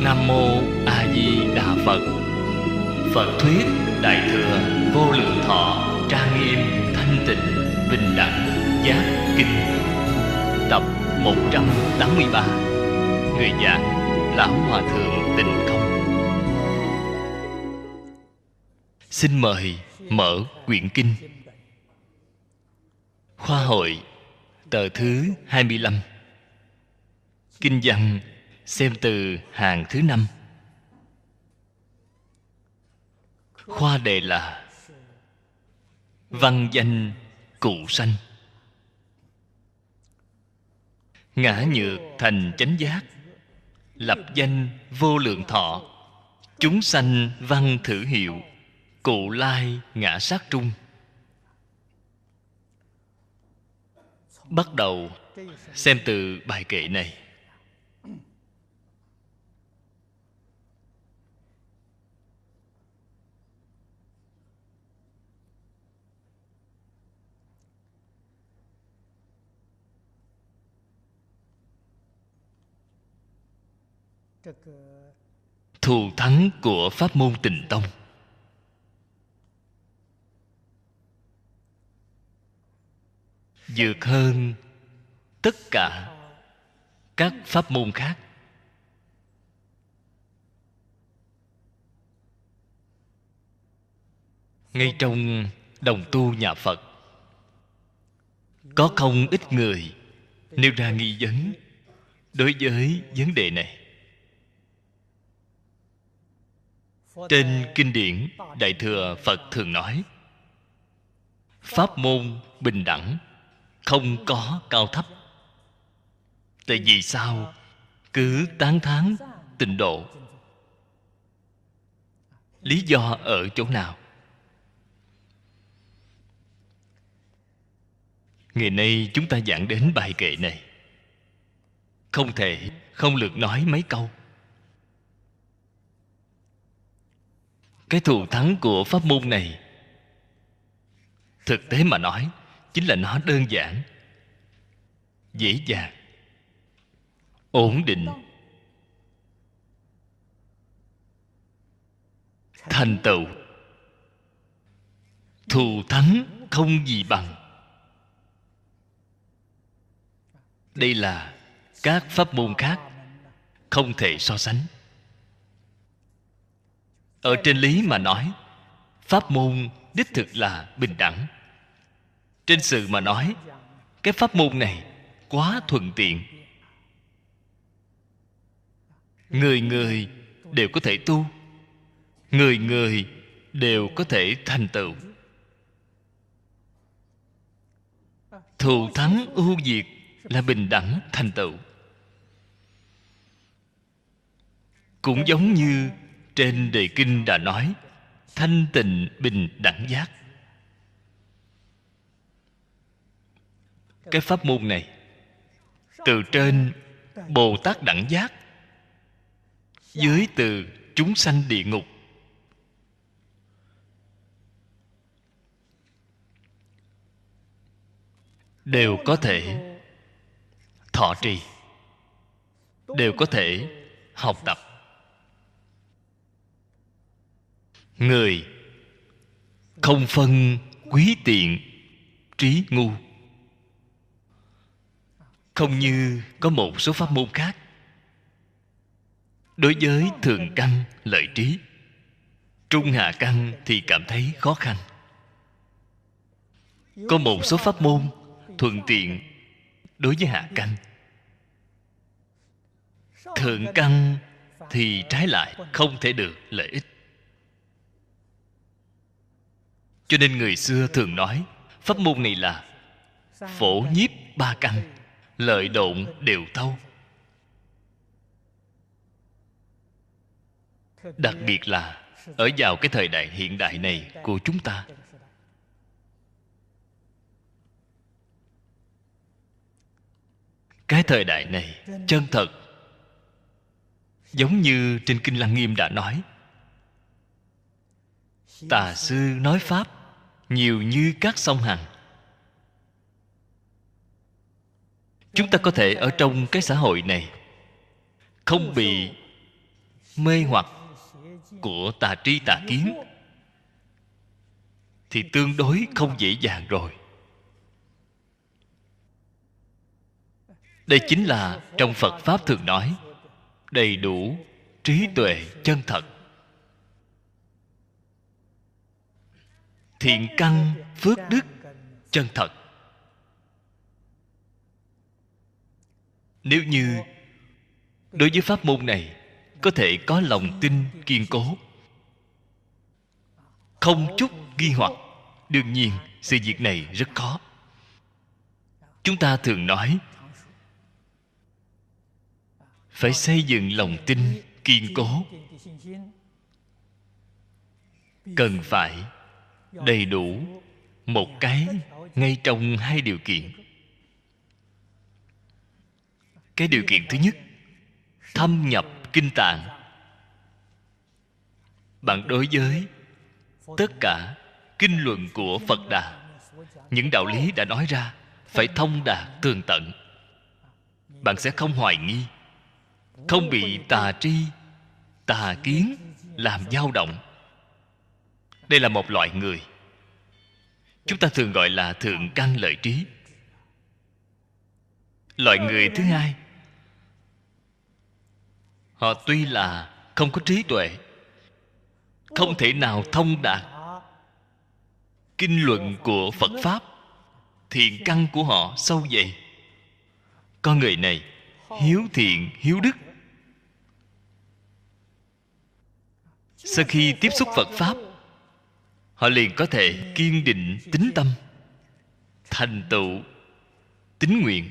Nam Mô A Di Đà Phật. Phật thuyết Đại Thừa Vô Lượng Thọ Trang Nghiêm Thanh Tịnh Bình Đẳng Giác Kinh, tập 183. Người giảng Lão Hòa Thượng Tịnh Không. Xin mời mở quyển kinh. Khoa hội tờ thứ 25. Kinh văn xem từ hàng thứ 5. Khoa đề là văn danh cụ sanh, ngã nhược thành chánh giác, lập danh vô lượng thọ, chúng sanh văn thử hiệu, cụ lai ngã sát trung. Bắt đầu xem từ bài kệ này. Thù thắng của pháp môn Tịnh Tông. Vượt hơn tất cả các pháp môn khác. Ngay trong đồng tu nhà Phật, có không ít người nêu ra nghi vấn đối với vấn đề này. Trên kinh điển Đại Thừa Phật thường nói pháp môn bình đẳng, không có cao thấp. Tại vì sao cứ tán thán tịnh độ? Lý do ở chỗ nào? Ngày nay chúng ta giảng đến bài kệ này, không thể không lược nói mấy câu. Cái thù thắng của pháp môn này, thực tế mà nói, chính là nó đơn giản, dễ dàng, ổn định, thành tựu. Thù thắng không gì bằng. Đây là các pháp môn khác không thể so sánh. Ở trên lý mà nói, pháp môn đích thực là bình đẳng. Trên sự mà nói, cái pháp môn này quá thuận tiện. Người người đều có thể tu, người người đều có thể thành tựu. Thù thắng ưu việt là bình đẳng thành tựu. Cũng giống như trên đề kinh đã nói, thanh tịnh bình đẳng giác. Cái pháp môn này từ trên Bồ Tát đẳng giác, dưới từ chúng sanh địa ngục, đều có thể thọ trì, đều có thể học tập. Người không phân quý tiện trí ngu. Không như có một số pháp môn khác, đối với thường căn lợi trí, trung hạ căn thì cảm thấy khó khăn. Có một số pháp môn thuận tiện đối với hạ căn, thượng căn thì trái lại không thể được lợi ích. Cho nên người xưa thường nói pháp môn này là phổ nhiếp ba căn, lợi độn đều thâu. Đặc biệt là ở vào cái thời đại hiện đại này của chúng ta, cái thời đại này chân thật, giống như trên Kinh Lăng Nghiêm đã nói, tà sư nói pháp nhiều như các sông Hằng. Chúng ta có thể ở trong cái xã hội này không bị mê hoặc của tà tri tà kiến thì tương đối không dễ dàng rồi. Đây chính là trong Phật Pháp thường nói đầy đủ trí tuệ chân thật, thiện căn phước đức chân thật. Nếu như đối với pháp môn này có thể có lòng tin kiên cố, không chút nghi hoặc, đương nhiên sự việc này rất khó. Chúng ta thường nói phải xây dựng lòng tin kiên cố, cần phải đầy đủ một cái ngay trong hai điều kiện. Cái điều kiện thứ nhất, thâm nhập kinh tạng. Bạn đối với tất cả kinh luận của Phật Đà, những đạo lý đã nói ra phải thông đạt tường tận. Bạn sẽ không hoài nghi, không bị tà tri tà kiến làm dao động. Đây là một loại người chúng ta thường gọi là thượng căn lợi trí. Loại người thứ hai, họ tuy là không có trí tuệ, không thể nào thông đạt kinh luận của Phật Pháp, thiện căn của họ sâu dày. Con người này hiếu thiện hiếu đức, sau khi tiếp xúc Phật Pháp, họ liền có thể kiên định tín tâm, thành tựu tín nguyện,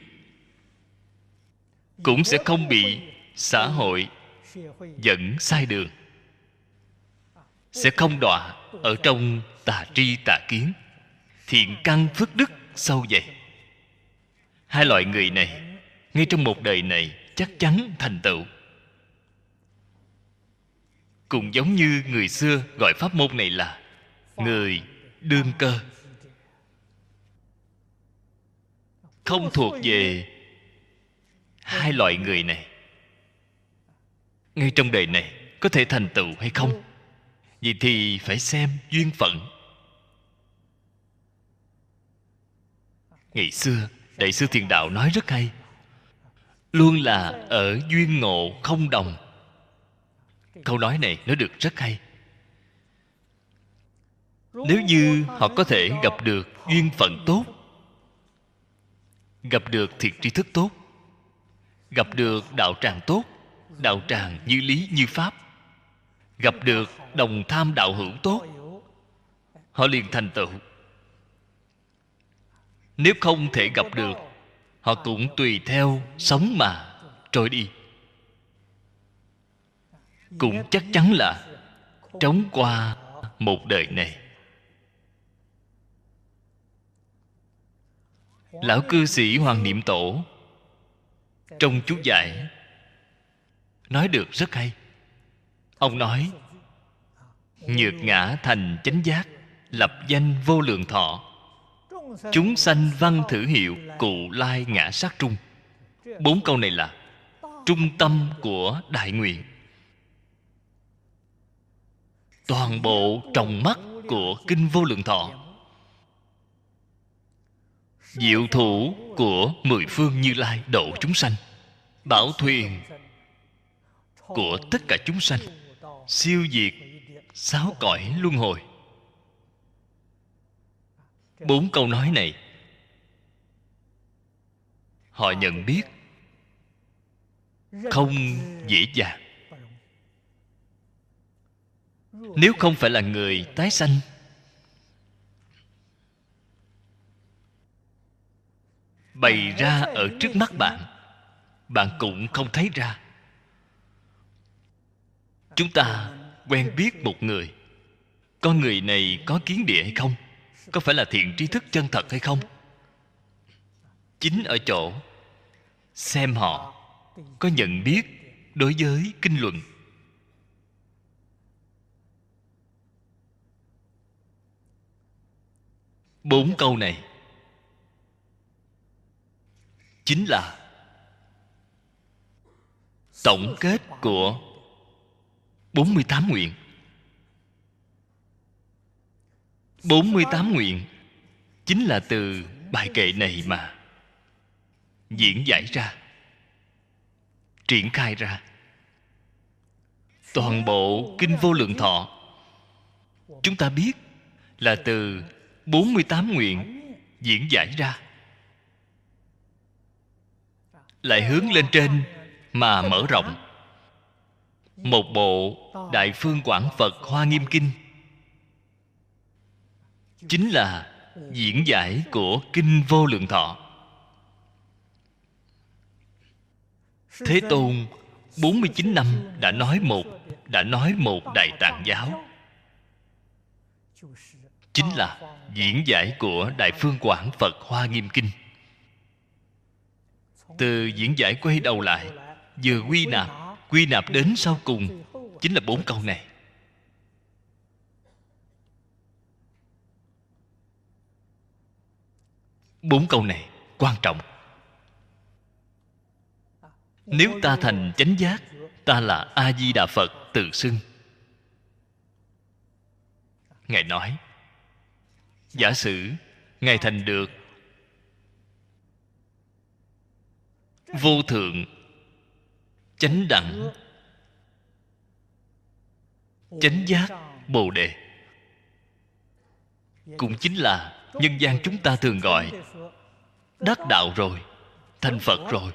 cũng sẽ không bị xã hội dẫn sai đường, sẽ không đọa ở trong tà tri tà kiến. Thiện căn phước đức sâu dày. Hai loại người này ngay trong một đời này chắc chắn thành tựu. Cũng giống như người xưa gọi pháp môn này là người đương cơ, không thuộc về hai loại người này. Ngay trong đời này có thể thành tựu hay không, vậy thì phải xem duyên phận. Ngày xưa Đại sư Thiền Đạo nói rất hay, luôn là ở duyên ngộ không đồng. Câu nói này nói được rất hay. Nếu như họ có thể gặp được duyên phận tốt, gặp được thiện tri thức tốt, gặp được đạo tràng tốt, đạo tràng như lý như pháp, gặp được đồng tham đạo hữu tốt, họ liền thành tựu. Nếu không thể gặp được, họ cũng tùy theo sống mà trôi đi, cũng chắc chắn là trống qua một đời này. Lão cư sĩ Hoàng Niệm Tổ trong chú giải nói được rất hay. Ông nói: nhược ngã thành chánh giác, lập danh vô lượng thọ, chúng sanh văn thử hiệu, cụ lai ngã sát trung. 4 câu này là trung tâm của đại nguyện, toàn bộ tròng mắt của kinh Vô Lượng Thọ, diệu thủ của 10 phương Như Lai độ chúng sanh, bảo thuyền của tất cả chúng sanh, siêu diệt 6 cõi luân hồi. 4 câu nói này họ nhận biết không dễ dàng. Nếu không phải là người tái sanh, bày ra ở trước mắt bạn, bạn cũng không thấy ra. Chúng ta quen biết một người, con người này có kiến địa hay không, có phải là thiện tri thức chân thật hay không, chính ở chỗ xem họ có nhận biết đối với kinh luận. Bốn câu này chính là tổng kết của 48 nguyện. 48 nguyện chính là từ bài kệ này mà diễn giải ra, triển khai ra. Toàn bộ Kinh Vô Lượng Thọ chúng ta biết là từ 48 nguyện diễn giải ra, lại hướng lên trên mà mở rộng. Một bộ Đại Phương Quảng Phật Hoa Nghiêm Kinh chính là diễn giải của Kinh Vô Lượng Thọ. Thế Tôn 49 năm đã nói một Đại Tạng giáo, chính là diễn giải của Đại Phương Quảng Phật Hoa Nghiêm Kinh. Từ diễn giải quay đầu lại, vừa quy nạp đến sau cùng chính là 4 câu này. Bốn câu này quan trọng. Nếu ta thành chánh giác, ta là A Di Đà Phật tự xưng. Ngài nói, giả sử Ngài thành được vô thượng chánh đẳng chánh giác Bồ Đề, cũng chính là nhân gian chúng ta thường gọi đắc đạo rồi, thành Phật rồi.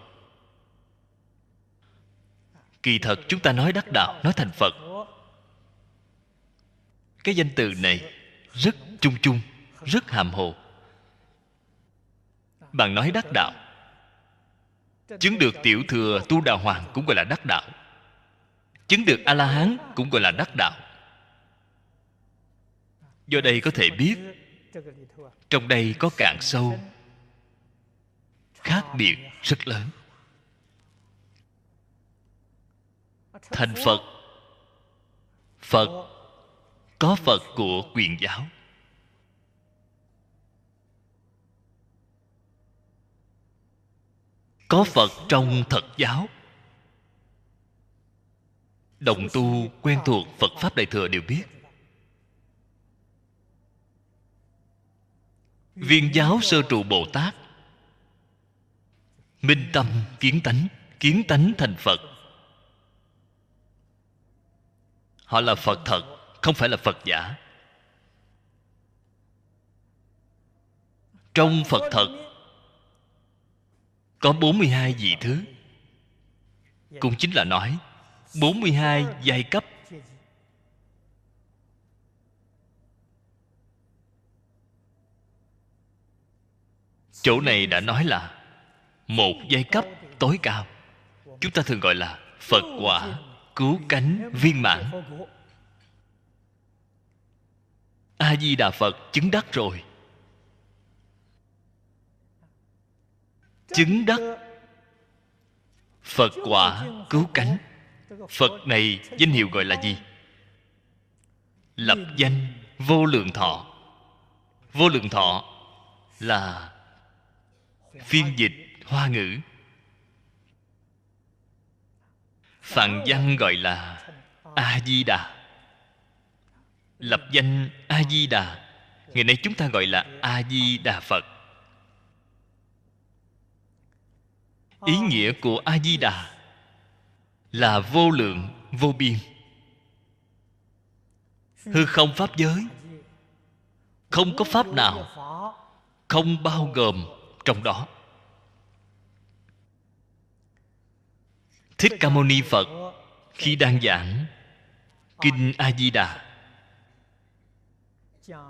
Kỳ thật chúng ta nói đắc đạo, nói thành Phật, cái danh từ này rất chung chung, rất hàm hồ. Bạn nói đắc đạo, chứng được tiểu thừa tu đà hoàng cũng gọi là đắc đạo, chứng được A La Hán cũng gọi là đắc đạo. Do đây có thể biết trong đây có cạn sâu, khác biệt rất lớn. Thành Phật, Phật có Phật của quyền giáo, có Phật trong thật giáo. Đồng tu quen thuộc Phật Pháp Đại Thừa đều biết. Viên giáo sơ trụ Bồ Tát minh tâm kiến tánh thành Phật. Họ là Phật thật, không phải là Phật giả. Trong Phật thật có 42 vị thứ, cũng chính là nói 42 giai cấp. Chỗ này đã nói là một giai cấp tối cao, chúng ta thường gọi là Phật quả cứu cánh viên mãn. A Di Đà Phật chứng đắc rồi, chứng đắc Phật quả cứu cánh. Phật này danh hiệu gọi là gì? Lập danh Vô Lượng Thọ. Vô Lượng Thọ là phiên dịch Hoa ngữ. Phạn văn gọi là A Di Đà. Lập danh A Di Đà, ngày nay chúng ta gọi là A Di Đà Phật. Ý nghĩa của A Di Đà là vô lượng vô biên. Hư không pháp giới, không có pháp nào không bao gồm trong đó. Thích Ca Mâu Ni Phật khi đang giảng Kinh A Di Đà,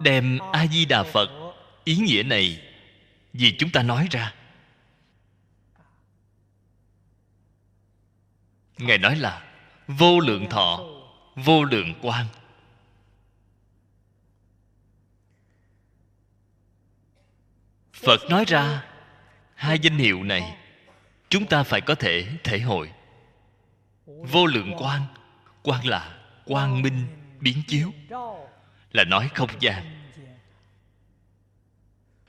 đem A Di Đà Phật ý nghĩa này vì chúng ta nói ra. Ngài nói là vô lượng thọ, vô lượng quang. Phật nói ra hai danh hiệu này, chúng ta phải có thể thể hội. Vô lượng quang, quang là quang minh biến chiếu, là nói không gian.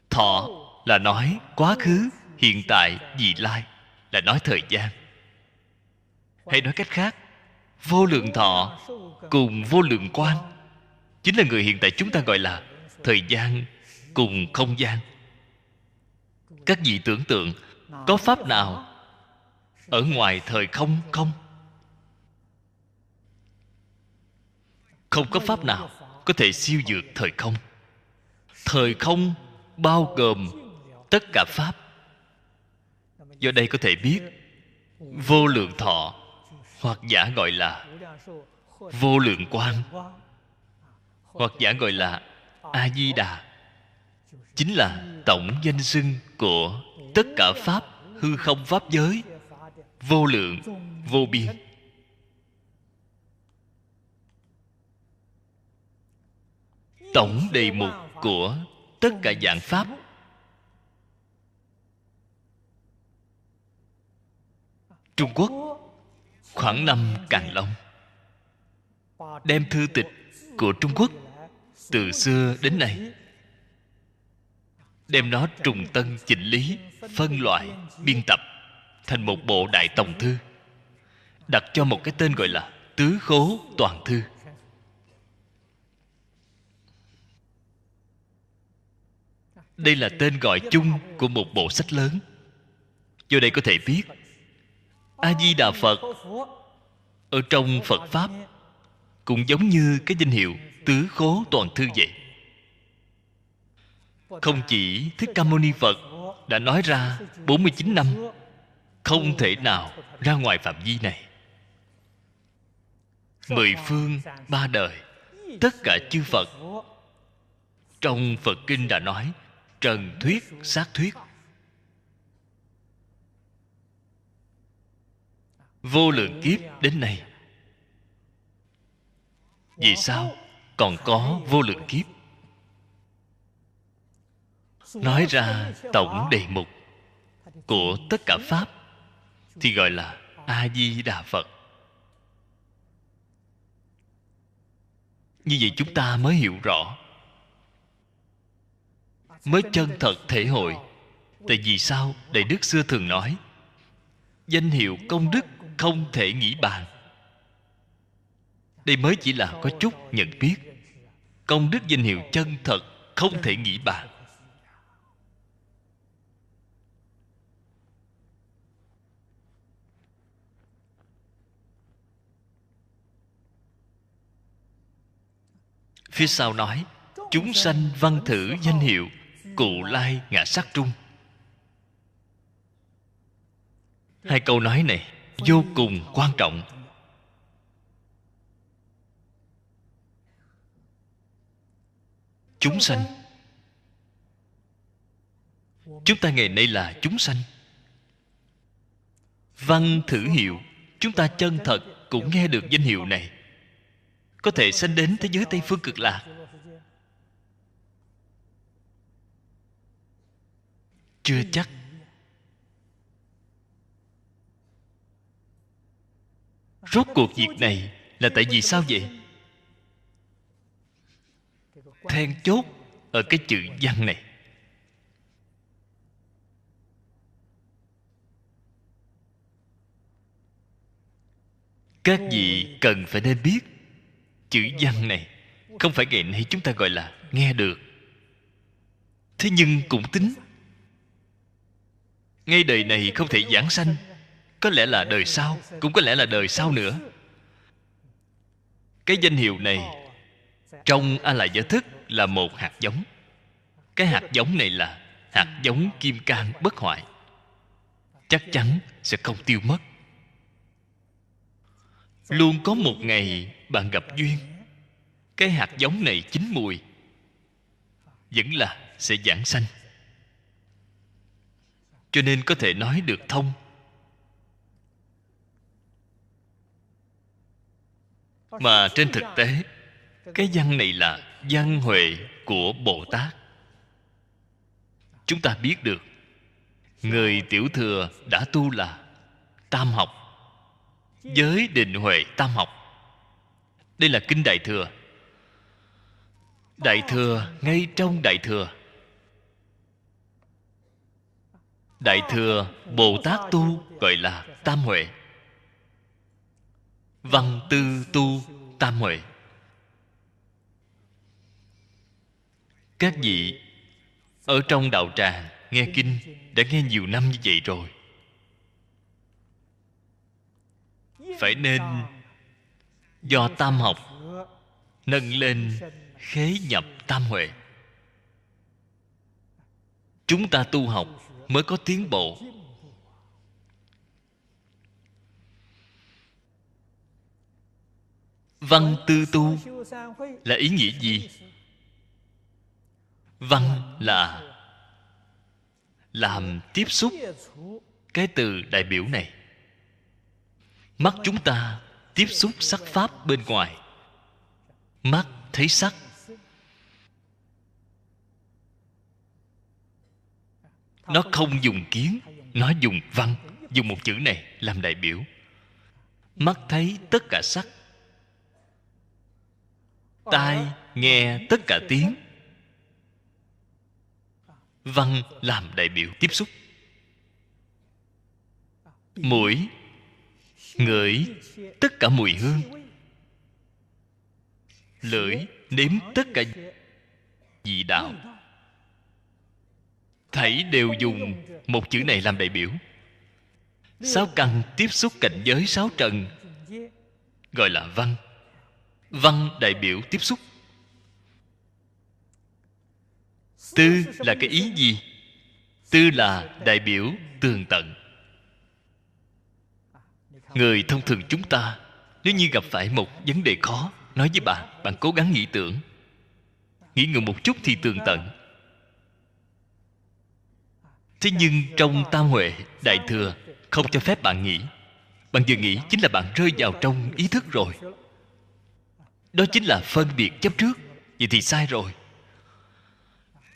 Thọ là nói quá khứ, hiện tại, vị lai, là nói thời gian. Hay nói cách khác, vô lượng thọ cùng vô lượng quang, chính là người hiện tại chúng ta gọi là thời gian cùng không gian. Các vị tưởng tượng, có pháp nào ở ngoài thời không không? Không có pháp nào có thể siêu vượt thời không. Thời không bao gồm tất cả pháp. Do đây có thể biết vô lượng thọ, hoặc giả gọi là vô lượng quang, hoặc giả gọi là A Di Đà, chính là tổng danh xưng của tất cả pháp hư không pháp giới, vô lượng vô biên. Tổng đề mục của tất cả dạng pháp. Trung Quốc khoảng năm Càn Long đem thư tịch của Trung Quốc từ xưa đến nay, đem nó trùng tân chỉnh lý, phân loại, biên tập thành một bộ đại tòng thư, đặt cho một cái tên gọi là Tứ Khố Toàn Thư. Đây là tên gọi chung của một bộ sách lớn. Do đây có thể biết A Di Đà Phật ở trong Phật Pháp cũng giống như cái danh hiệu Tứ Khố Toàn Thư vậy. Không chỉ Thích Ca Mâu Ni Phật đã nói ra 49 năm, không thể nào ra ngoài phạm vi này. Mười phương ba đời, tất cả chư Phật trong Phật Kinh đã nói trần thuyết sát thuyết. Vô lượng kiếp đến nay, vì sao còn có vô lượng kiếp? Nói ra tổng đề mục của tất cả pháp thì gọi là A Di Đà Phật. Như vậy chúng ta mới hiểu rõ, mới chân thật thể hội. Tại vì sao Đại Đức xưa thường nói danh hiệu công đức không thể nghĩ bàn. Đây mới chỉ là có chút nhận biết. Công đức danh hiệu chân thật không thể nghĩ bàn. Phía sau nói chúng sanh văn thử danh hiệu Cụ Lai Ngã Sát Trung. Hai câu nói này vô cùng quan trọng. Chúng sanh, chúng ta ngày nay là chúng sanh. Văn thử hiệu, chúng ta chân thật cũng nghe được danh hiệu này, có thể sanh đến thế giới Tây Phương Cực Lạc. Chưa chắc. Rốt cuộc việc này là tại vì sao vậy? Then chốt ở cái chữ văn này. Các vị cần phải nên biết chữ văn này không phải ngày nay chúng ta gọi là nghe được. Thế nhưng cũng tính. Ngay đời này không thể giảng sanh, có lẽ là đời sau, cũng có lẽ là đời sau nữa. Cái danh hiệu này trong A Lại Gia Thức là một hạt giống. Cái hạt giống này là hạt giống kim cang bất hoại, chắc chắn sẽ không tiêu mất. Luôn có một ngày bạn gặp duyên, cái hạt giống này chín mùi, vẫn là sẽ giảng sanh. Cho nên có thể nói được thông. Mà trên thực tế, cái văn này là văn huệ của Bồ Tát. Chúng ta biết được người tiểu thừa đã tu là tam học, giới định huệ tam học. Đây là kinh Đại Thừa. Đại Thừa ngay trong Đại Thừa. Đại Thừa Bồ Tát tu gọi là tam huệ. văn tư tu tam huệ. Các vị ở trong đạo tràng nghe kinh đã nghe nhiều năm như vậy rồi, phải nên do tam học nâng lên khế nhập tam huệ. Chúng ta tu học mới có tiến bộ. Văn tư tu là ý nghĩa gì? Văn là làm tiếp xúc cái từ đại biểu này. Mắt chúng ta tiếp xúc sắc pháp bên ngoài. Mắt thấy sắc. Nó không dùng kiến, nó dùng văn, dùng một chữ này làm đại biểu. Mắt thấy tất cả sắc, tai nghe tất cả tiếng. Văn làm đại biểu tiếp xúc. Mũi ngửi tất cả mùi hương. Lưỡi nếm tất cả vị đạo. Thảy đều dùng một chữ này làm đại biểu. Sáu căn tiếp xúc cảnh giới sáu trần gọi là văn. Văn đại biểu tiếp xúc. Tư là cái ý gì? Tư là đại biểu tường tận. Người thông thường chúng ta, nếu như gặp phải một vấn đề khó, nói với bạn, bạn cố gắng nghĩ tưởng, nghĩ ngợi một chút thì tường tận. Thế nhưng trong tam huệ đại thừa không cho phép bạn nghĩ. Bạn vừa nghĩ chính là bạn rơi vào trong ý thức rồi. Đó chính là phân biệt chấp trước. Vậy thì sai rồi.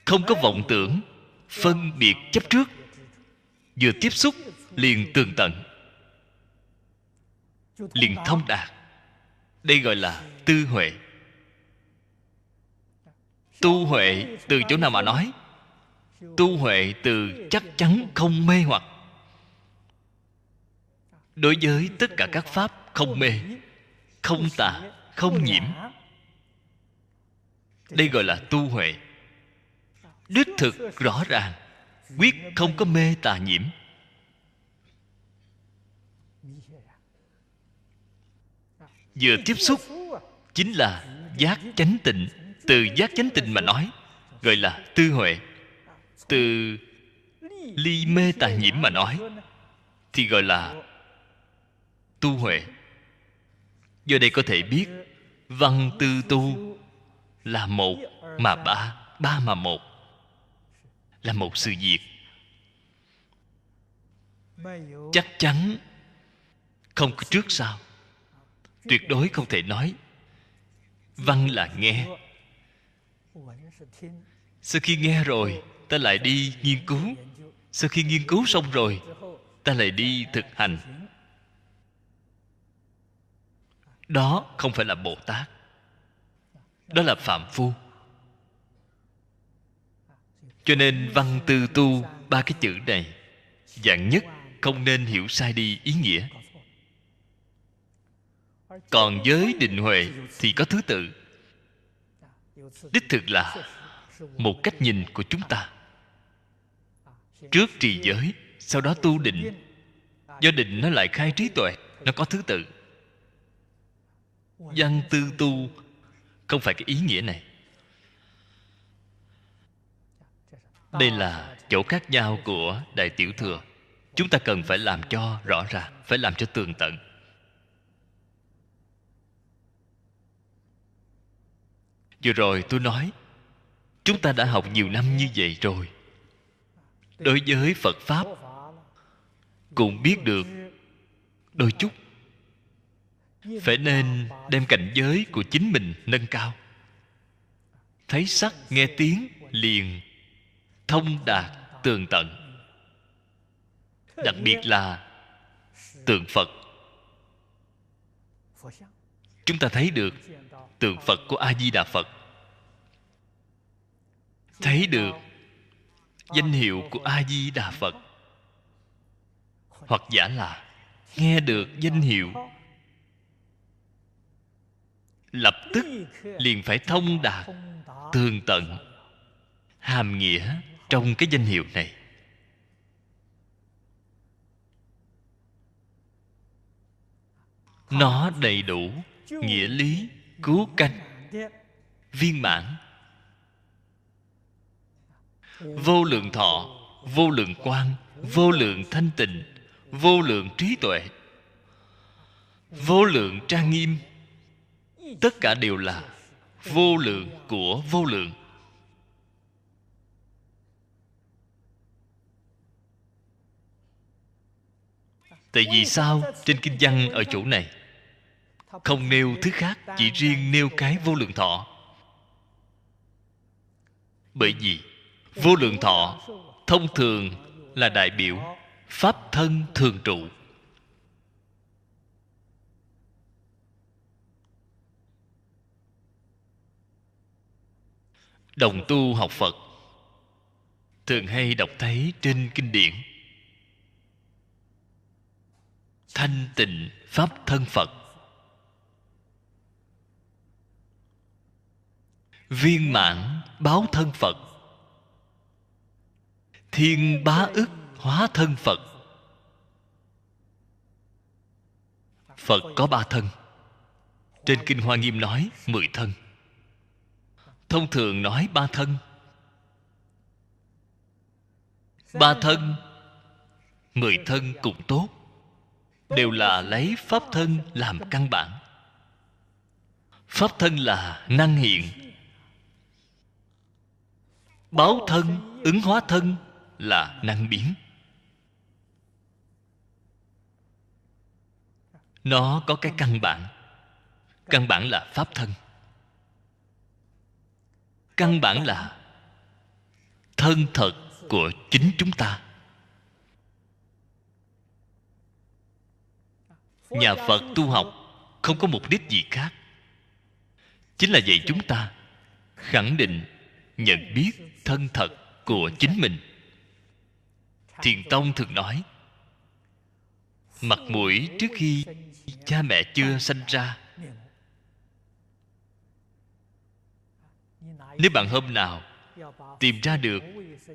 Không có vọng tưởng phân biệt chấp trước. Vừa tiếp xúc liền tường tận, liền thông đạt. Đây gọi là tư huệ. Tu huệ từ chỗ nào mà nói? Tu huệ từ chắc chắn không mê hoặc. Đối với tất cả các pháp không mê, không tà, không nhiễm. Đây gọi là tu huệ. Đích thực rõ ràng, quyết không có mê tà nhiễm. Vừa tiếp xúc chính là giác chánh tịnh. Từ giác chánh tịnh mà nói gọi là tư huệ. Từ ly mê tà nhiễm mà nói thì gọi là tu huệ. Do đây có thể biết văn tư tu là một mà ba, ba mà một, là một sự việc. Chắc chắn không có trước sau. Tuyệt đối không thể nói văn là nghe, sau khi nghe rồi ta lại đi nghiên cứu, sau khi nghiên cứu xong rồi ta lại đi thực hành. Đó không phải là Bồ Tát, đó là phàm phu. Cho nên văn tư tu, ba cái chữ này vạn nhất không nên hiểu sai đi ý nghĩa. Còn với định huệ thì có thứ tự. Đích thực là một cách nhìn của chúng ta. Trước trì giới, sau đó tu định. Do định nó lại khai trí tuệ, nó có thứ tự. Văn tư tu không phải cái ý nghĩa này. Đây là chỗ khác nhau của Đại Tiểu Thừa. Chúng ta cần phải làm cho rõ ràng, phải làm cho tường tận. Vừa rồi tôi nói chúng ta đã học nhiều năm như vậy rồi, đối với Phật Pháp cũng biết được đôi chút. Phải nên đem cảnh giới của chính mình nâng cao. Thấy sắc nghe tiếng liền thông đạt tường tận. Đặc biệt là tượng Phật. Chúng ta thấy được tượng Phật của A Di Đà Phật, thấy được danh hiệu của A Di Đà Phật, hoặc giả là nghe được danh hiệu lập tức liền phải thông đạt tường tận hàm nghĩa trong cái danh hiệu này. Nó đầy đủ nghĩa lý, cứu cánh, viên mãn, vô lượng thọ, vô lượng quang, vô lượng thanh tịnh, vô lượng trí tuệ, vô lượng trang nghiêm. Tất cả đều là vô lượng của vô lượng. Tại vì sao trên kinh văn ở chỗ này không nêu thứ khác, chỉ riêng nêu cái vô lượng thọ? Bởi vì vô lượng thọ thông thường là đại biểu pháp thân thường trụ. Đồng tu học Phật thường hay đọc thấy trên kinh điển thanh tịnh pháp thân Phật, viên mãn báo thân Phật, thiên bá ức hóa thân Phật. Phật có 3 thân. Trên kinh Hoa Nghiêm nói 10 thân. Thông thường nói 3 thân. 3 thân, 10 thân cũng tốt, đều là lấy pháp thân làm căn bản. Pháp thân là năng hiện, báo thân, ứng hóa thân là năng biến. Nó có cái căn bản. Căn bản là pháp thân. Căn bản là thân thật của chính chúng ta. Nhà Phật tu học không có mục đích gì khác, chính là dạy chúng ta khẳng định nhận biết thân thật của chính mình. Thiền Tông thường nói, mặt mũi trước khi cha mẹ chưa sanh ra. Nếu bạn hôm nào tìm ra được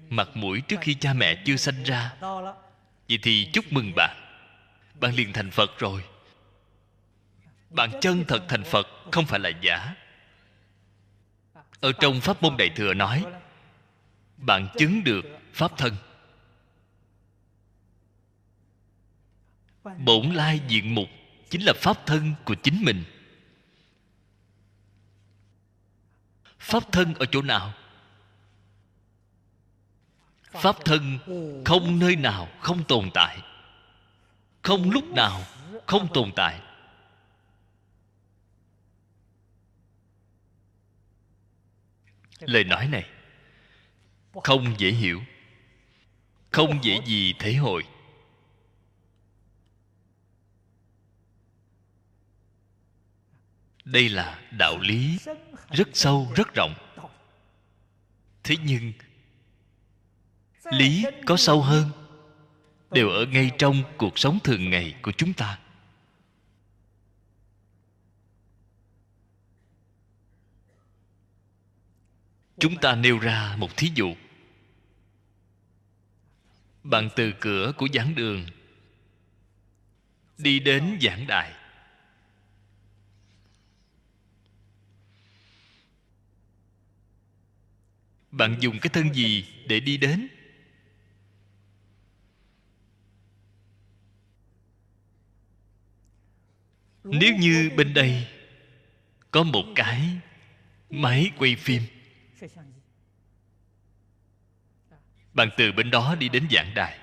mặt mũi trước khi cha mẹ chưa sanh ra, vậy thì chúc mừng bạn. Bạn liền thành Phật rồi. Bạn chân thật thành Phật, không phải là giả. Ở trong Pháp môn Đại Thừa nói, bạn chứng được pháp thân. Bổn lai diện mục chính là pháp thân của chính mình. Pháp thân ở chỗ nào? Pháp thân không nơi nào không tồn tại, không lúc nào không tồn tại. Lời nói này không dễ hiểu, không dễ gì thể hội. Đây là đạo lý rất sâu, rất rộng. Thế nhưng lý có sâu hơn, đều ở ngay trong cuộc sống thường ngày của chúng ta. Chúng ta nêu ra một thí dụ. Bạn từ cửa của giảng đường đi đến giảng đài. Bạn dùng cái thân gì để đi đến? Nếu như bên đây có một cái máy quay phim, bạn từ bên đó đi đến giảng đài.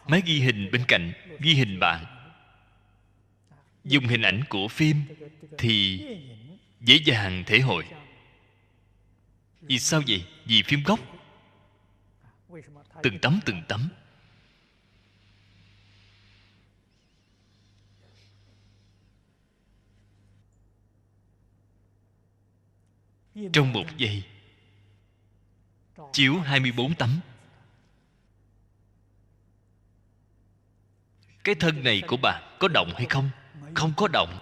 Máy ghi hình bên cạnh ghi hình bạn. Dùng hình ảnh của phim thì dễ dàng thể hội. Vì sao vậy? Vì phim gốc từng tấm từng tấm. Trong một giây chiếu 24 tấm. Cái thân này của bạn có động hay không? Không có động.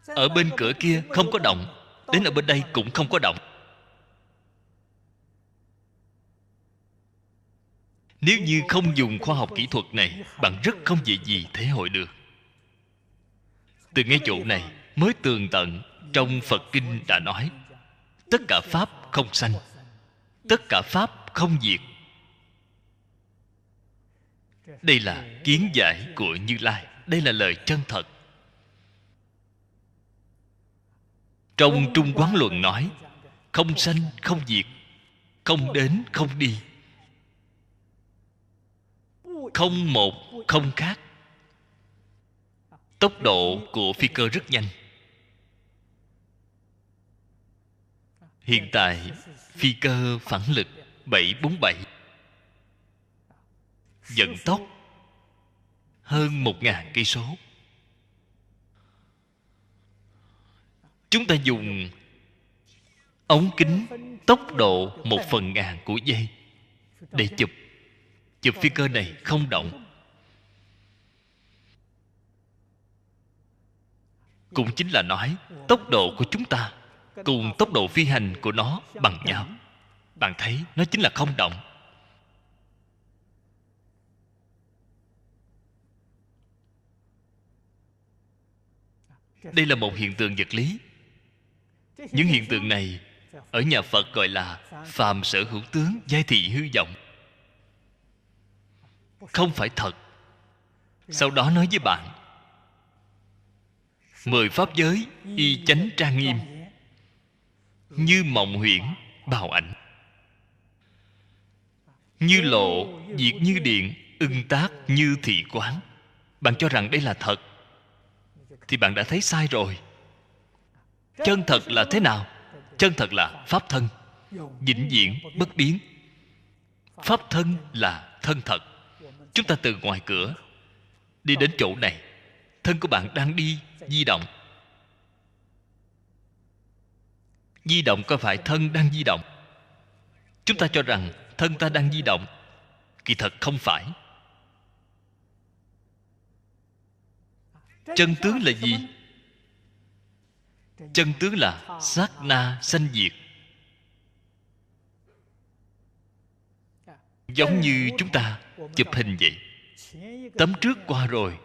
Ở bên cửa kia không có động, đến ở bên đây cũng không có động. Nếu như không dùng khoa học kỹ thuật này, bạn rất không dễ gì thể hội được. Từ ngay chỗ này mới tường tận trong Phật Kinh đã nói: tất cả pháp không sanh, tất cả pháp không diệt. Đây là kiến giải của Như Lai. Đây là lời chân thật. Trong Trung Quán Luận nói: không sanh không diệt, không đến không đi, không một không khác. Tốc độ của phi cơ rất nhanh. Hiện tại phi cơ phản lực 747 vận tốc hơn 1.000 cây số. Chúng ta dùng ống kính tốc độ 1/1000 của giây để chụp phi cơ này không động. Cũng chính là nói tốc độ của chúng ta cùng tốc độ phi hành của nó bằng nhau. Bạn thấy nó chính là không động. Đây là một hiện tượng vật lý. Những hiện tượng này ở nhà Phật gọi là phàm sở hữu tướng, giai thị hư vọng. Không phải thật. Sau đó nói với bạn: 10 pháp giới y chánh trang nghiêm, như mộng huyễn bào ảnh, như lộ diệt như điện, ưng tác như thị quán. Bạn cho rằng đây là thật thì bạn đã thấy sai rồi. Chân thật là thế nào? Chân thật là pháp thân, vĩnh viễn bất biến. Pháp thân là thân thật. Chúng ta từ ngoài cửa đi đến chỗ này, thân của bạn đang đi di động. Di động có phải thân đang di động? Chúng ta cho rằng thân ta đang di động, kỳ thật không phải. Chân tướng là gì? Chân tướng là sát na sanh diệt. Giống như chúng ta chụp hình vậy. Tấm trước qua rồi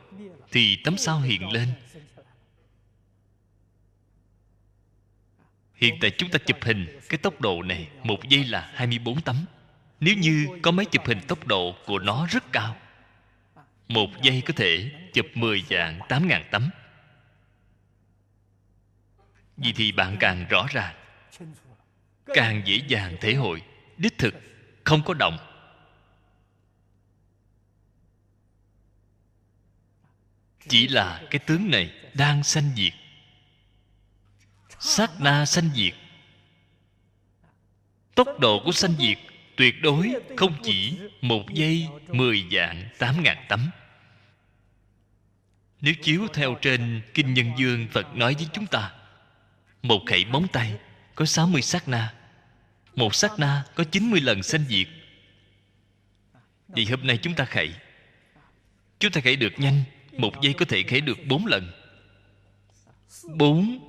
thì tấm sau hiện lên. Hiện tại chúng ta chụp hình cái tốc độ này 1 giây là 24 tấm. Nếu như có máy chụp hình tốc độ của nó rất cao, 1 giây có thể chụp 10 vạn 8.000 tấm. Vì thì bạn càng rõ ràng, càng dễ dàng thể hội đích thực không có động. Chỉ là cái tướng này đang sanh diệt. Sát na sanh diệt. Tốc độ của sanh diệt tuyệt đối không chỉ 1 giây 10 vạn 8.000 tấm. Nếu chiếu theo trên Kinh Nhân Dương, Phật nói với chúng ta, một khẩy móng tay có 60 sát na. Một sát na có 90 lần sanh diệt. Vì hôm nay chúng ta khẩy được nhanh, 1 giây có thể khẩy được 4 lần. 4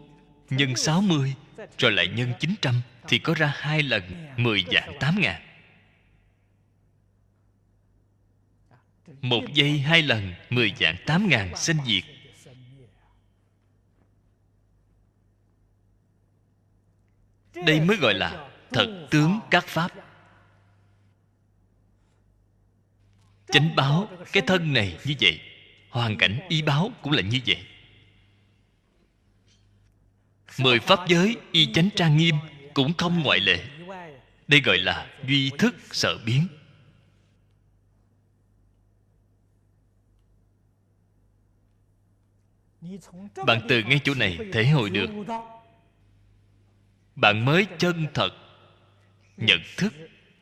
nhân 60 rồi lại nhân 900 thì có ra 2 lần 10 vạn 8.000. 1 giây 2 lần 10 vạn 8.000 sanh diệt. Đây mới gọi là thật tướng các pháp. Chánh báo cái thân này như vậy, hoàn cảnh y báo cũng là như vậy. 10 pháp giới y chánh trang nghiêm cũng không ngoại lệ. Đây gọi là duy thức sở biến. Bạn từ ngay chỗ này thể hội được, bạn mới chân thật nhận thức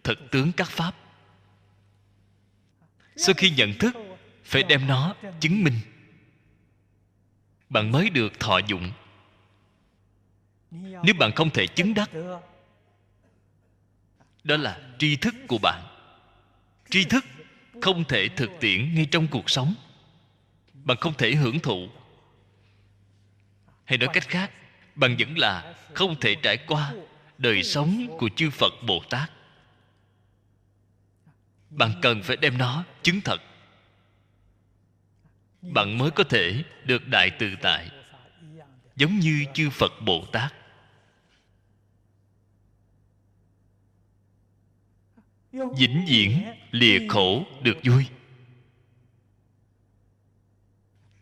thực tướng các pháp. Sau khi nhận thức, phải đem nó chứng minh, bạn mới được thọ dụng. Nếu bạn không thể chứng đắc, đó là tri thức của bạn. Tri thức không thể thực tiễn ngay trong cuộc sống. Bạn không thể hưởng thụ. Hay nói cách khác, bạn vẫn là không thể trải qua đời sống của chư Phật Bồ Tát. Bạn cần phải đem nó chứng thật, bạn mới có thể được đại tự tại, giống như chư Phật Bồ Tát. Vĩnh viễn lìa khổ được vui.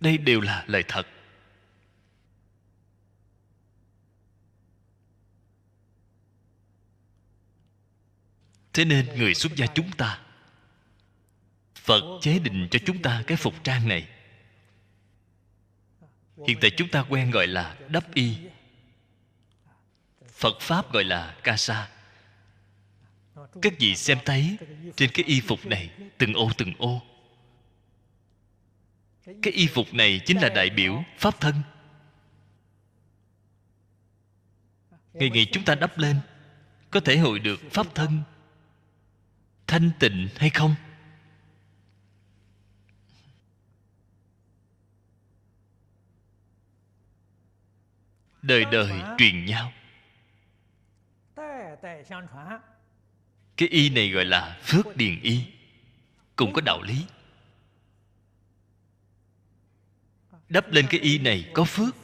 Đây đều là lời thật. Thế nên người xuất gia chúng ta, Phật chế định cho chúng ta cái phục trang này. Hiện tại chúng ta quen gọi là đắp y, Phật Pháp gọi là ca sa. Các vị xem thấy trên cái y phục này từng ô từng ô. Cái y phục này chính là đại biểu Pháp thân. Ngày ngày chúng ta đắp lên, có thể hội được Pháp thân thanh tịnh hay không? Đời đời truyền nhau. Cái y này gọi là phước điền y, cũng có đạo lý. Đắp lên cái y này có phước.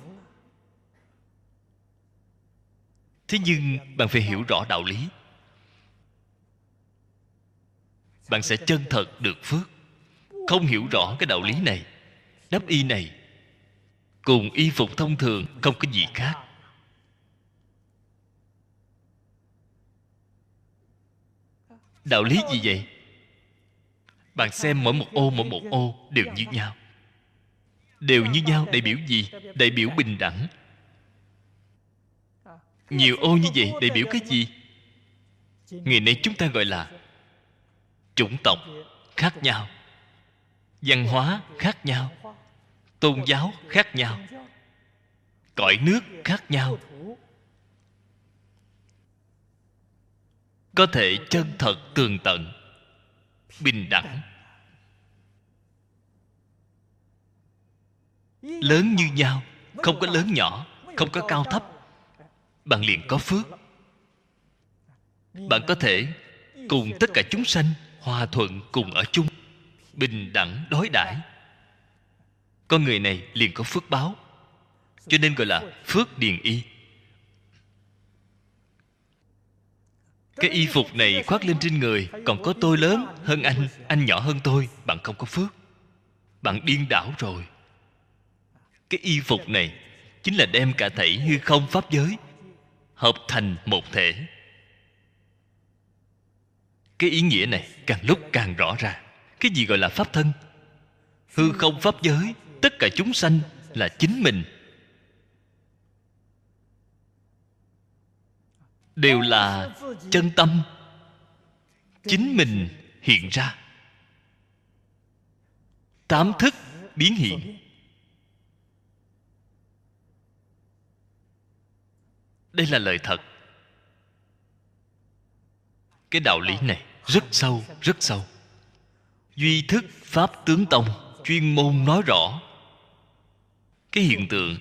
Thế nhưng bạn phải hiểu rõ đạo lý, bạn sẽ chân thật được phước. Không hiểu rõ cái đạo lý này, đắp y này cùng y phục thông thường không có gì khác. Đạo lý gì vậy? Bạn xem mỗi một ô đều như nhau. Đều như nhau đại biểu gì? Đại biểu bình đẳng. Nhiều ô như vậy đại biểu cái gì? Ngày nay chúng ta gọi là chủng tộc khác nhau, văn hóa khác nhau, tôn giáo khác nhau, cõi nước khác nhau. Có thể chân thật tường tận, bình đẳng, lớn như nhau, không có lớn nhỏ, không có cao thấp. Bạn liền có phước. Bạn có thể cùng tất cả chúng sanh hòa thuận cùng ở chung, bình đẳng đối đãi. Con người này liền có phước báo, cho nên gọi là phước điền y. Cái y phục này khoác lên trên người, còn có tôi lớn hơn anh nhỏ hơn tôi, bạn không có phước. Bạn điên đảo rồi. Cái y phục này chính là đem cả thảy hư không pháp giới hợp thành một thể. Cái ý nghĩa này càng lúc càng rõ ràng. Cái gì gọi là pháp thân? Hư không pháp giới, tất cả chúng sanh là chính mình, đều là chân tâm chính mình hiện ra. Tám thức biến hiện. Đây là lời thật. Cái đạo lý này rất sâu, rất sâu. Duy thức Pháp tướng tông chuyên môn nói rõ cái hiện tượng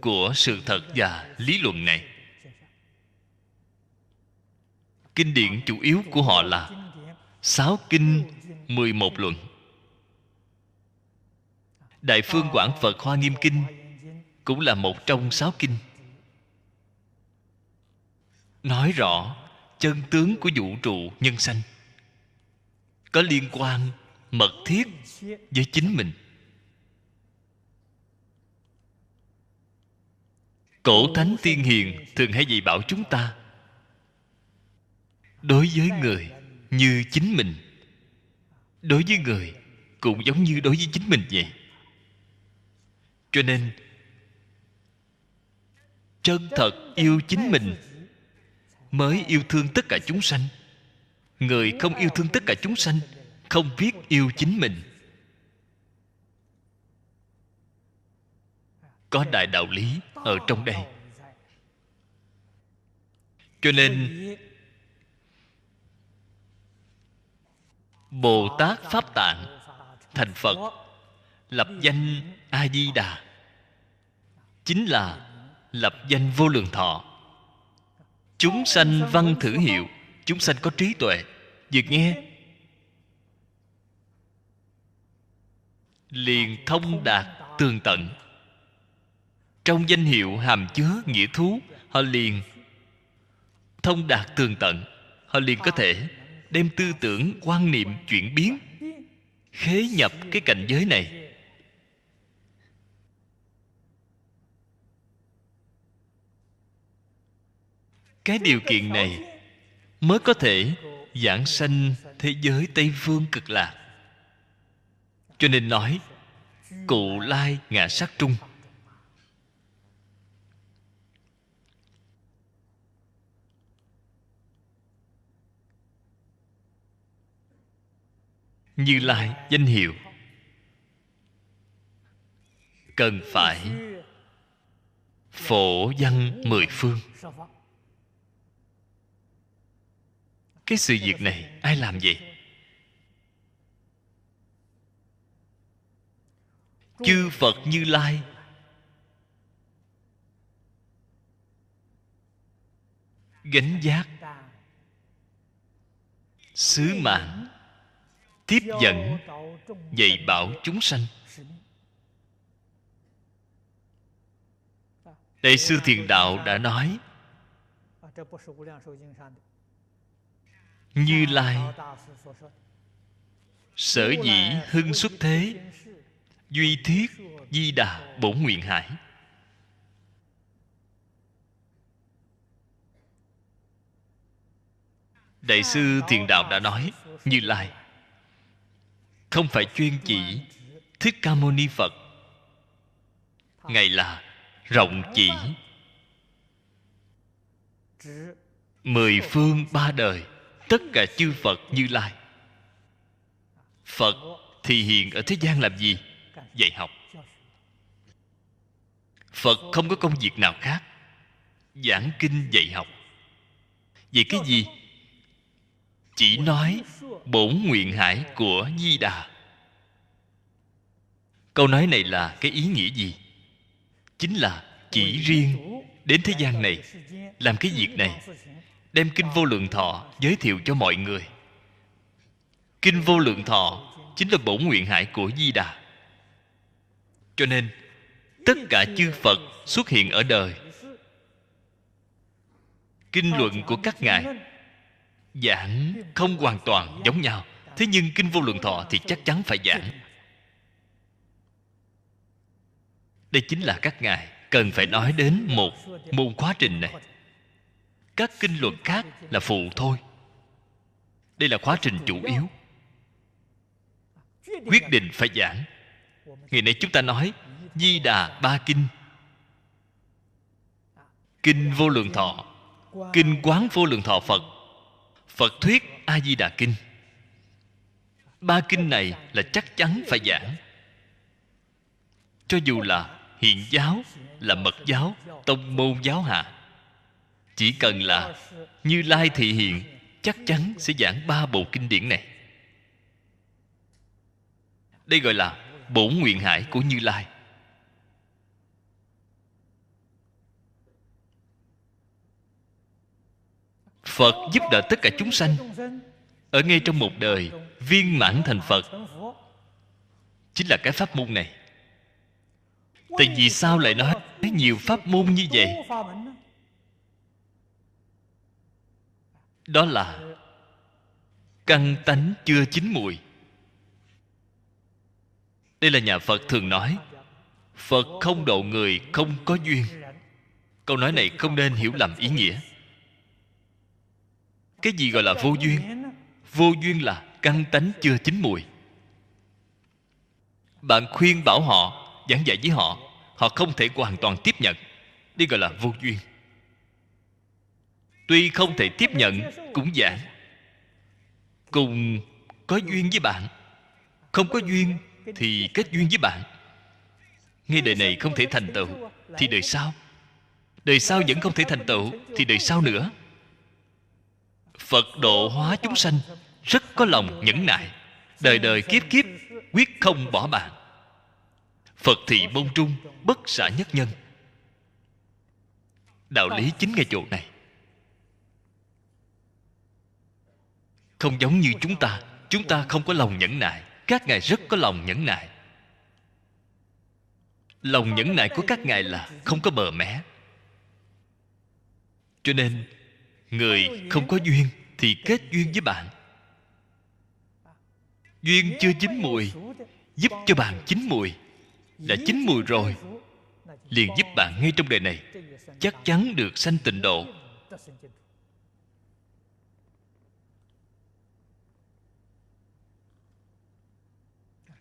của sự thật và lý luận này. Kinh điển chủ yếu của họ là 6 kinh 11 luận. Đại Phương Quảng Phật Hoa Nghiêm Kinh cũng là một trong 6 kinh, nói rõ chân tướng của vũ trụ nhân sanh, có liên quan mật thiết với chính mình. Cổ thánh tiên hiền thường hay dạy bảo chúng ta đối với người như chính mình, đối với người cũng giống như đối với chính mình vậy. Cho nên chân thật yêu chính mình mới yêu thương tất cả chúng sanh. Người không yêu thương tất cả chúng sanh, không biết yêu chính mình. Có đại đạo lý ở trong đây. Cho nên Bồ Tát Pháp Tạng thành Phật, lập danh A Di Đà, chính là lập danh vô lượng thọ. Chúng sanh văn thử hiệu. Chúng sanh có trí tuệ, vừa nghe liền thông đạt tường tận. Trong danh hiệu hàm chứa nghĩa thú, họ liền thông đạt tường tận. Họ liền có thể đem tư tưởng quan niệm chuyển biến, khế nhập cái cảnh giới này. Cái điều kiện này mới có thể giảng sanh thế giới Tây Phương Cực Lạc. Cho nên nói Cụ Lai Ngã Sát Trung. Như Lai danh hiệu cần phải phổ văn mười phương. Cái sự việc này ai làm vậy? Chư Phật Như Lai gánh vác sứ mạng tiếp dẫn dạy bảo chúng sanh. Đại sư Thiền Đạo đã nói, Như Lai sở dĩ hưng xuất thế, duy thuyết Di Đà bổn nguyện hải. Đại sư Thiền Đạo đã nói, Như Lai không phải chuyên chỉ Thích Ca Mâu Ni Phật. Ngài là rộng chỉ mười phương ba đời, tất cả chư Phật Như Lai. Phật thì hiện ở thế gian làm gì? Dạy học. Phật không có công việc nào khác, giảng kinh dạy học. Vậy cái gì? Chỉ nói bổn nguyện hải của Di Đà. Câu nói này là cái ý nghĩa gì? Chính là chỉ riêng đến thế gian này làm cái việc này, đem kinh Vô Lượng Thọ giới thiệu cho mọi người. Kinh Vô Lượng Thọ chính là bổn nguyện hải của Di Đà. Cho nên tất cả chư Phật xuất hiện ở đời, kinh luận của các ngài giảng không hoàn toàn giống nhau. Thế nhưng kinh Vô Lượng Thọ thì chắc chắn phải giảng. Đây chính là các ngài cần phải nói đến một môn khóa trình này. Các kinh luận khác là phụ thôi. Đây là khóa trình chủ yếu, quyết định phải giảng. Ngày nay chúng ta nói Di Đà ba kinh: kinh Vô Lượng Thọ, kinh Quán Vô Lượng Thọ Phật, Phật thuyết A Di Đà Kinh. Ba kinh này là chắc chắn phải giảng. Cho dù là hiện giáo, là mật giáo, tông môn giáo hạ, chỉ cần là Như Lai thị hiện, chắc chắn sẽ giảng ba bộ kinh điển này. Đây gọi là bổn nguyện hải của Như Lai. Phật giúp đỡ tất cả chúng sanh ở ngay trong một đời viên mãn thành Phật, chính là cái pháp môn này. Tại vì sao lại nói nhiều pháp môn như vậy? Đó là căn tánh chưa chín mùi. Đây là nhà Phật thường nói, Phật không độ người không có duyên. Câu nói này không nên hiểu lầm ý nghĩa. Cái gì gọi là vô duyên? Vô duyên là căn tánh chưa chín mùi. Bạn khuyên bảo họ, giảng dạy với họ, họ không thể hoàn toàn tiếp nhận. Đây gọi là vô duyên. Tuy không thể tiếp nhận cũng giảng. Cùng có duyên với bạn, không có duyên thì kết duyên với bạn. Ngay đời này không thể thành tựu thì đời sau, đời sau vẫn không thể thành tựu thì đời sau nữa. Phật độ hóa chúng sanh rất có lòng nhẫn nại, đời đời kiếp kiếp quyết không bỏ bạn. Phật thị môn trung, bất xả nhất nhân. Đạo lý chính ngay chỗ này. Không giống như chúng ta không có lòng nhẫn nại. Các ngài rất có lòng nhẫn nại. Lòng nhẫn nại của các ngài là không có bờ mé. Cho nên người không có duyên thì kết duyên với bạn. Duyên chưa chín mùi, giúp cho bạn chín mùi. Đã chín mùi rồi, liền giúp bạn ngay trong đời này chắc chắn được sanh tịnh độ.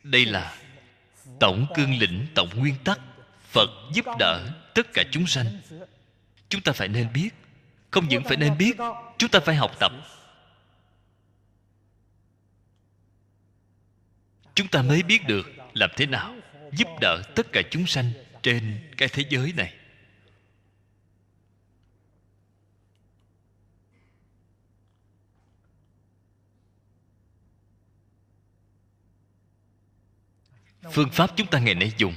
Đây là tổng cương lĩnh, tổng nguyên tắc. Phật giúp đỡ tất cả chúng sanh. Chúng ta phải nên biết. Không những phải nên biết, chúng ta phải học tập. Chúng ta mới biết được làm thế nào giúp đỡ tất cả chúng sanh trên cái thế giới này. Phương pháp chúng ta ngày nay dùng.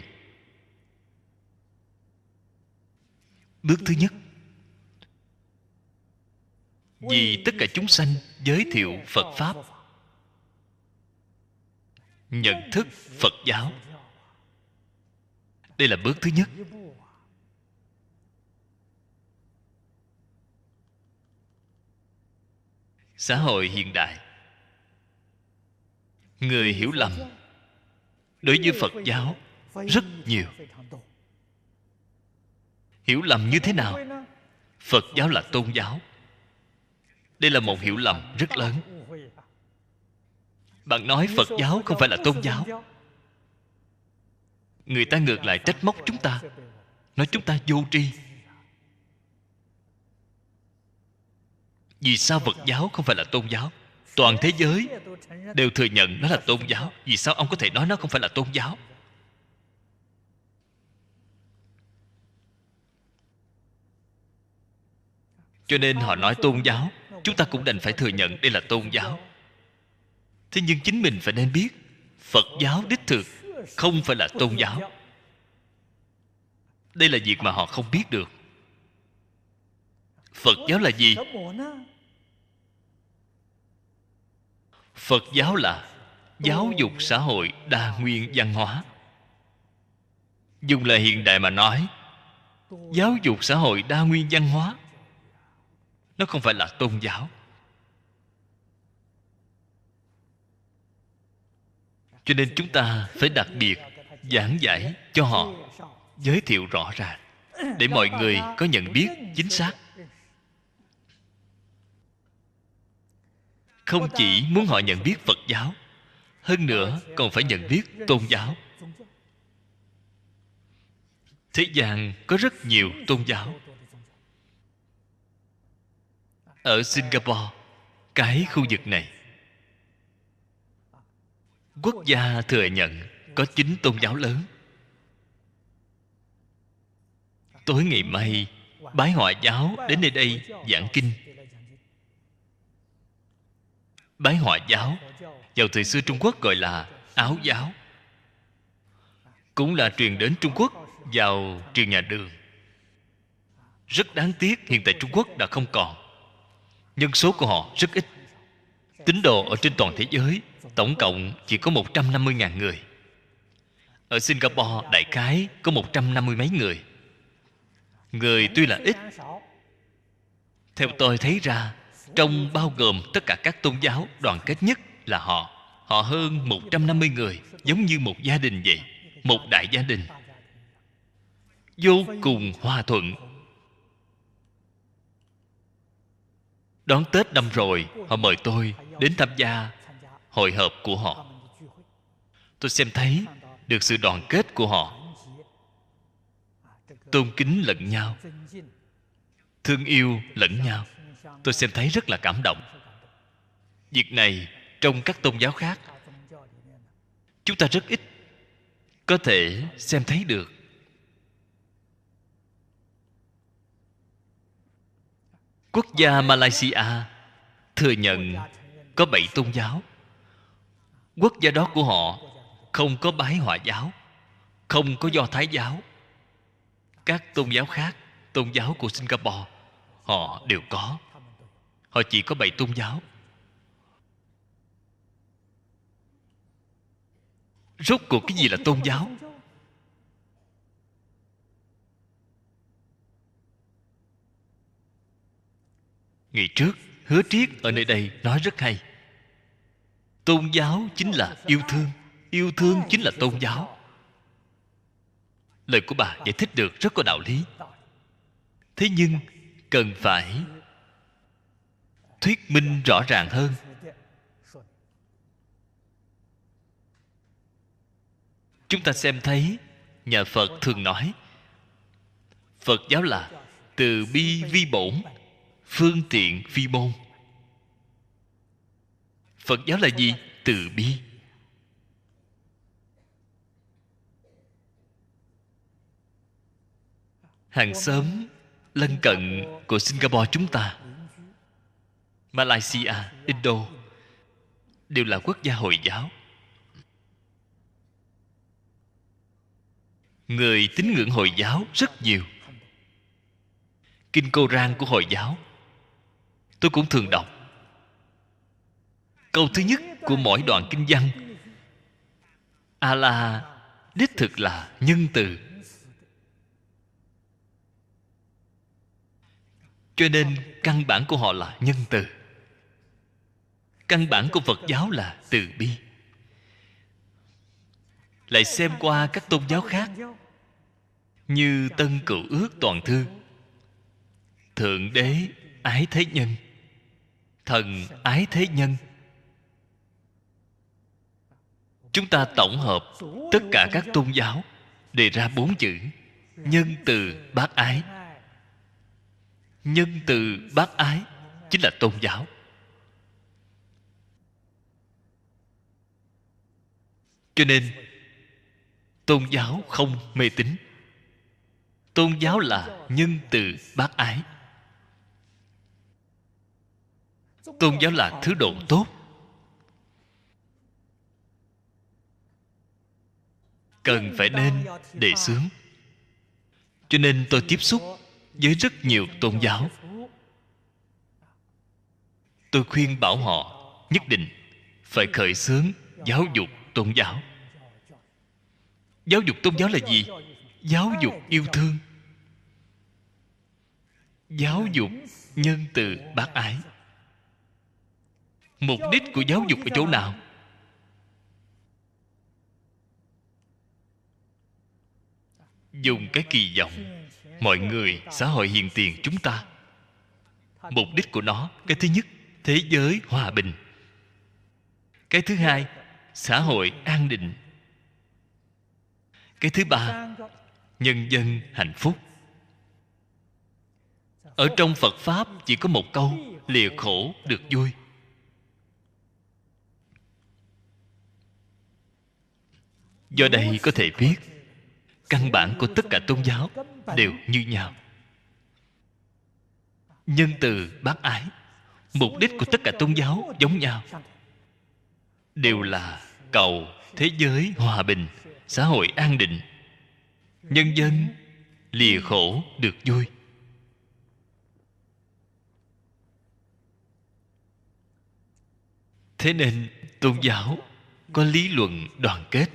Bước thứ nhất, vì tất cả chúng sanh giới thiệu Phật Pháp, nhận thức Phật giáo. Đây là bước thứ nhất. Xã hội hiện đại, người hiểu lầm đối với Phật giáo rất nhiều. Hiểu lầm như thế nào? Phật giáo là tôn giáo. Đây là một hiểu lầm rất lớn. Bạn nói Phật giáo không phải là tôn giáo, người ta ngược lại trách móc chúng ta, nói chúng ta vô tri. Vì sao Phật giáo không phải là tôn giáo? Toàn thế giới đều thừa nhận nó là tôn giáo. Vì sao ông có thể nói nó không phải là tôn giáo? Cho nên họ nói tôn giáo, chúng ta cũng đành phải thừa nhận đây là tôn giáo. Thế nhưng chính mình phải nên biết, Phật giáo đích thực không phải là tôn giáo. Đây là việc mà họ không biết được. Phật giáo là gì? Phật giáo là giáo dục xã hội đa nguyên văn hóa. Dùng lời hiện đại mà nói, giáo dục xã hội đa nguyên văn hóa, nó không phải là tôn giáo. Cho nên chúng ta phải đặc biệt giảng giải cho họ, giới thiệu rõ ràng, để mọi người có nhận biết chính xác. Không chỉ muốn họ nhận biết Phật giáo, hơn nữa còn phải nhận biết tôn giáo. Thế gian có rất nhiều tôn giáo. Ở Singapore, cái khu vực này, quốc gia thừa nhận có 9 tôn giáo lớn. Tối ngày mai, Bái Họa giáo đến nơi đây giảng kinh. Bái Họa giáo vào thời xưa Trung Quốc gọi là Áo giáo, cũng là truyền đến Trung Quốc vào triều nhà Đường. Rất đáng tiếc hiện tại Trung Quốc đã không còn. Nhân số của họ rất ít. Tín đồ ở trên toàn thế giới tổng cộng chỉ có 150.000 người. Ở Singapore đại khái có 150 mấy người. Người tuy là ít, theo tôi thấy ra, trong bao gồm tất cả các tôn giáo, đoàn kết nhất là họ. Họ hơn 150 người, giống như một gia đình vậy. Một đại gia đình, vô cùng hòa thuận. Đón Tết năm rồi, họ mời tôi đến tham gia hội họp của họ. Tôi xem thấy được sự đoàn kết của họ, tôn kính lẫn nhau, thương yêu lẫn nhau. Tôi xem thấy rất là cảm động. Việc này trong các tôn giáo khác chúng ta rất ít có thể xem thấy được. Quốc gia Malaysia thừa nhận có 7 tôn giáo. Quốc gia đó của họ không có Bái Họa giáo, không có Do Thái giáo. Các tôn giáo khác tôn giáo của Singapore họ đều có. Họ chỉ có 7 tôn giáo. Rốt cuộc cái gì là tôn giáo? Ngày trước Hứa Triết ở nơi đây nói rất hay. Tôn giáo chính là yêu thương, yêu thương chính là tôn giáo. Lời của bà giải thích được rất có đạo lý. Thế nhưng cần phải thuyết minh rõ ràng hơn. Chúng ta xem thấy nhà Phật thường nói Phật giáo là từ bi vi bổn, phương tiện vi môn. Phật giáo là gì? Từ bi. Hàng xóm lân cận của Singapore chúng ta, Malaysia, Indo đều là quốc gia Hồi giáo. Người tín ngưỡng Hồi giáo rất nhiều. Kinh Cô-rang của Hồi giáo tôi cũng thường đọc. Câu thứ nhất của mỗi đoạn kinh văn: A-la đích thực là nhân từ. Cho nên căn bản của họ là nhân từ. Căn bản của Phật giáo là từ bi. Lại xem qua các tôn giáo khác như Tân Cựu Ước Toàn Thư, Thượng Đế ái thế nhân, Thần ái thế nhân. Chúng ta tổng hợp tất cả các tôn giáo đề ra 4 chữ: nhân từ bác ái. Nhân từ bác ái chính là tôn giáo. Cho nên tôn giáo không mê tín. Tôn giáo là nhân từ bác ái. Tôn giáo là thứ độ tốt. Cần phải nên đề xướng. Cho nên tôi tiếp xúc với rất nhiều tôn giáo. Tôi khuyên bảo họ nhất định phải khởi xướng giáo dục tôn giáo. Giáo dục tôn giáo là gì? Giáo dục yêu thương, giáo dục nhân từ bác ái. Mục đích của giáo dục ở chỗ nào? Dùng cái kỳ vọng mọi người, xã hội hiền tiền chúng ta. Mục đích của nó, cái thứ nhất, thế giới hòa bình. Cái thứ hai, xã hội an định. Cái thứ ba, nhân dân hạnh phúc. Ở trong Phật Pháp chỉ có một câu: lìa khổ được vui. Do đây có thể biết căn bản của tất cả tôn giáo đều như nhau. Nhân từ bác ái. Mục đích của tất cả tôn giáo giống nhau, đều là cầu thế giới hòa bình, xã hội an định, nhân dân lìa khổ được vui. Thế nên tôn giáo có lý luận đoàn kết.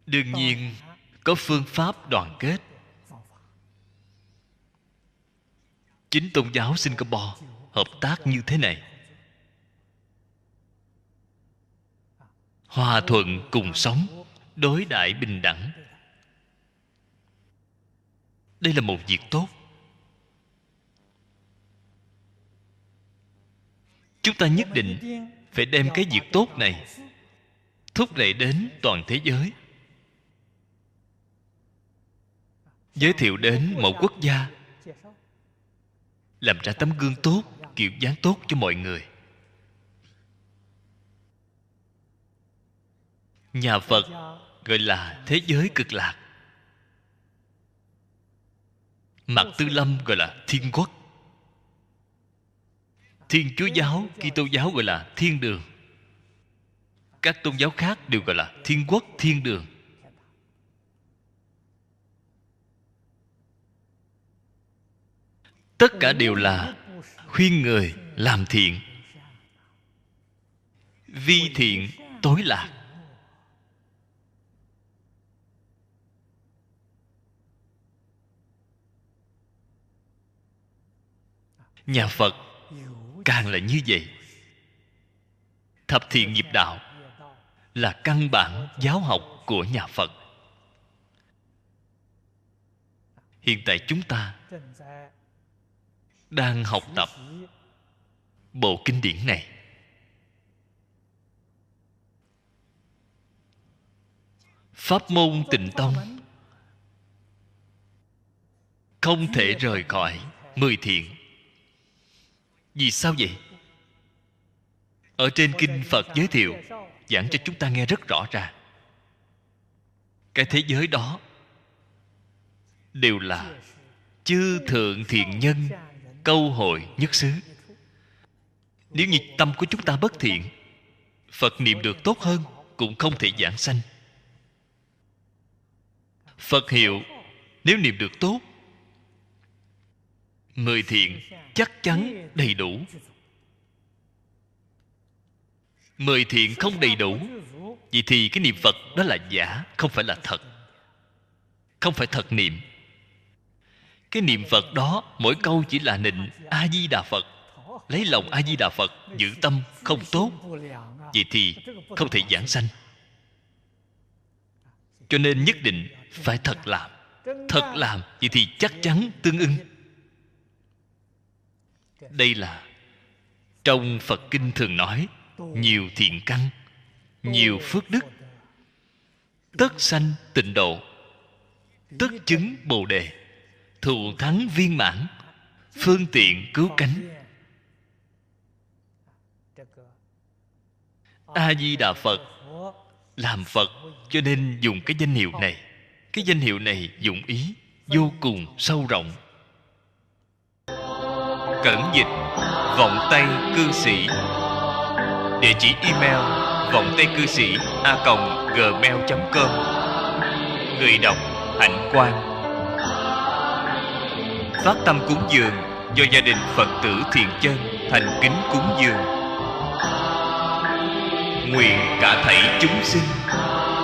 Đương nhiên có phương pháp đoàn kết. Chính tôn giáo Singapore hợp tác như thế này. Hòa thuận cùng sống, đối đãi bình đẳng. Đây là một việc tốt. Chúng ta nhất định phải đem cái việc tốt này thúc đẩy đến toàn thế giới, giới thiệu đến một quốc gia, làm ra tấm gương tốt, kiểu dáng tốt cho mọi người. Nhà Phật gọi là thế giới cực lạc. Mạc Tư Lâm gọi là thiên quốc. Thiên Chúa giáo, Kitô giáo gọi là thiên đường. Các tôn giáo khác đều gọi là thiên quốc, thiên đường. Tất cả đều là khuyên người làm thiện, vi thiện tối lạc. Nhà Phật càng là như vậy. Thập thiện nghiệp đạo là căn bản giáo học của nhà Phật. Hiện tại chúng ta đang học tập bộ kinh điển này. Pháp môn Tịnh Tông không thể rời khỏi 10 thiện. Vì sao vậy? Ở trên kinh Phật giới thiệu, giảng cho chúng ta nghe rất rõ ràng. Cái thế giới đó đều là chư thượng thiện nhân câu hội nhất xứ. Nếu như tâm của chúng ta bất thiện, Phật niệm được tốt hơn cũng không thể giảng sanh. Phật hiệu nếu niệm được tốt, 10 thiện chắc chắn đầy đủ. 10 thiện không đầy đủ, vậy thì cái niệm Phật đó là giả, không phải là thật. Không phải thật niệm. Cái niệm Phật đó mỗi câu chỉ là nịnh A-di-đà Phật, lấy lòng A-di-đà Phật, giữ tâm không tốt, vậy thì không thể giảng sanh. Cho nên nhất định phải thật làm. Thật làm, vậy thì chắc chắn tương ưng. Đây là trong Phật Kinh thường nói, nhiều thiện căn, nhiều phước đức, tất sanh tịnh độ, tất chứng Bồ Đề, thù thắng viên mãn, phương tiện cứu cánh. A-di-đà Phật làm Phật, cho nên dùng cái danh hiệu này. Cái danh hiệu này dụng ý vô cùng sâu rộng. Cẩn dịch Vọng Tây Cư Sĩ. Địa chỉ email vongtaicư sĩ@gmail.com. Người đọc Hạnh Quang. Phát tâm cúng dường do gia đình Phật tử Thiện Chân thành kính cúng dường. Nguyện cả thảy chúng sinh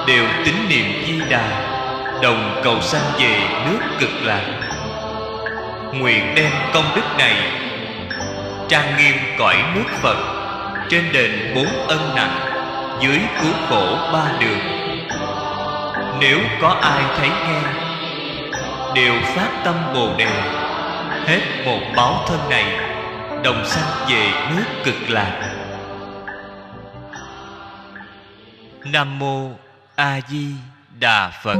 đều tín niệm Di Đà, đồng cầu sanh về nước Cực Lạc. Nguyện đem công đức này trang nghiêm cõi nước Phật, trên đền 4 ân nặng, dưới cứu khổ 3 đường. Nếu có ai thấy nghe, đều phát tâm Bồ Đề, hết một báo thân này, đồng sanh về nước Cực Lạc. Nam mô A Di Đà Phật.